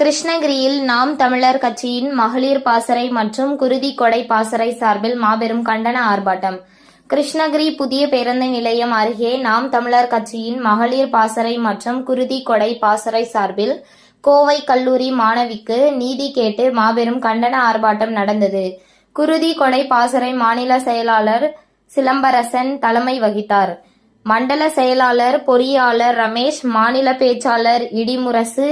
கிருஷ்ணகிரியில் நாம் தமிழர் கட்சியின் மகளிர் பாசறை மற்றும் குருதி கொடை பாசறை சார்பில் மாபெரும் கண்டன ஆர்ப்பாட்டம். கிருஷ்ணகிரி புதிய பேருந்து நிலையம் அருகே நாம் தமிழர் கட்சியின் மகளிர் பாசறை மற்றும் குருதி கொடை பாசறை சார்பில் கோவை கல்லூரி மாணவிக்கு நீதி கேட்டு மாபெரும் கண்டன ஆர்ப்பாட்டம் நடந்தது. குருதி கொடை பாசறை மாநில செயலாளர் சிலம்பரசன் தலைமை வகித்தார். மண்டல செயலாளர் பொறியாளர் ரமேஷ், மாநில பேச்சாளர் இடிமுரசு,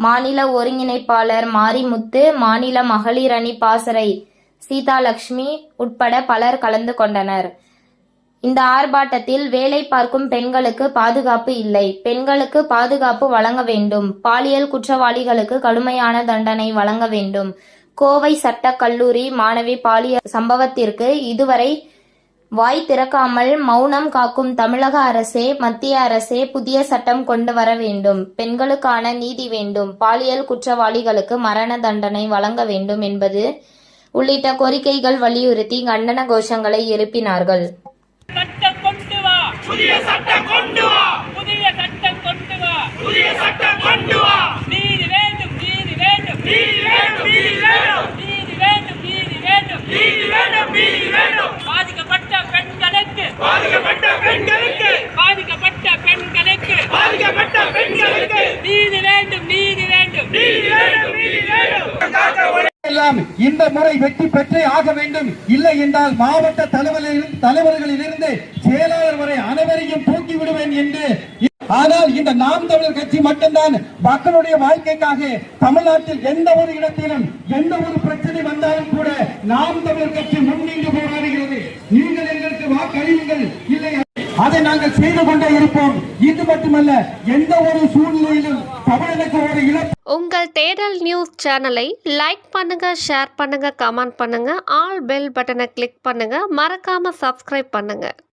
மாநில ஒருங்கிணைப்பாளர் மாரிமுத்து, மாநில மகளிர் அணி பாசறை சீதாலட்சுமி உட்பட பலர் கலந்து கொண்டனர். இந்த ஆர்ப்பாட்டத்தில் வேலை பார்க்கும் பெண்களுக்கு பாதுகாப்பு இல்லை, பெண்களுக்கு பாதுகாப்பு வழங்க வேண்டும், பாலியல் குற்றவாளிகளுக்கு கடுமையான தண்டனை வழங்க வேண்டும். கோவை சட்ட கல்லூரி மாணவி பாலியல் சம்பவத்திற்கு இதுவரை வாய் திறக்காமல் மௌனம் காக்கும் தமிழக அரசே, மத்திய அரசே புதிய சட்டம் கொண்டு வர வேண்டும், பெண்களுக்கான நீதி வேண்டும், பாலியல் குற்றவாளிகளுக்கு மரண தண்டனை வழங்க வேண்டும் என்பது உள்ளிட்ட கோரிக்கைகள் வலியுறுத்தி கண்டன கோஷங்களை எழுப்பினார்கள். இந்த முறை வெற்றி பெற்றே ஆக வேண்டும். இல்லை என்றால் மாவட்ட தலைவர்களிலிருந்து செயலாளர் வரை அனைவரையும் தூக்கி விடுவேன் என்று. ஆனால் இந்த நாம் தமிழர் கட்சி மட்டும்தான் மக்களுடைய வாழ்க்கைக்காக தமிழ்நாட்டில் எந்த ஒரு இடத்திலும் எந்த ஒரு பிரச்சனை வந்தாலும் கூட நாம் தமிழர் கட்சி முன்னின்று போராடுகிறது. நீங்கள் எங்களுக்கு வாக்களியுங்கள், இல்லை அதை நாங்கள் செய்து கொண்டே இருப்போம். இது மட்டுமல்ல, எந்த ஒரு சூழ்நிலையிலும் தமிழனுக்கு ஒரு இழப்பு. உங்கள் தேடல் நியூஸ் சேனலை லைக் பண்ணுங்க, ஷேர் பண்ணுங்க, கமெண்ட் பண்ணுங்க, ஆல் பெல் பட்டனை கிளிக் பண்ணுங்க, மறக்காம சப்ஸ்கிரைப் பண்ணுங்க.